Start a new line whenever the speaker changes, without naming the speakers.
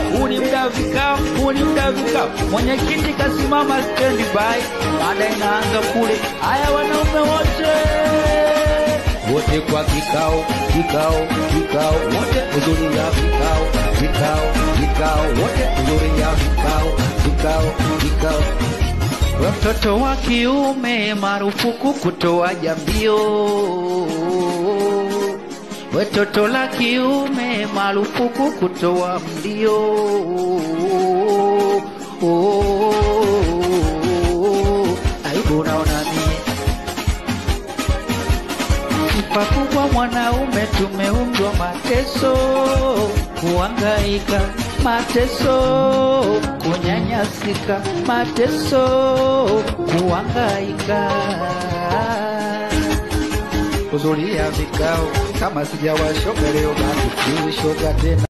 vikao, uni muda vikao, uni muda vikao. Mwenyekiti kasimama stand by, baada inaanza kule. Haya wanaume wote kwa kikao, wote uzuri ya vikao, wote uzuri ya vikao. Watoto wa kiume marufuku kutoa jambio. Watoto la kiume marufuku kutoa mlio. Aibu naona mie. Sifa kubwa mwanaume tumeundwa mateso, kuhangaika, mateso, kunyanyasika, mateso, kuhangaika. Kuzulia vikao, kama sijawashoga leo basi shoga tena.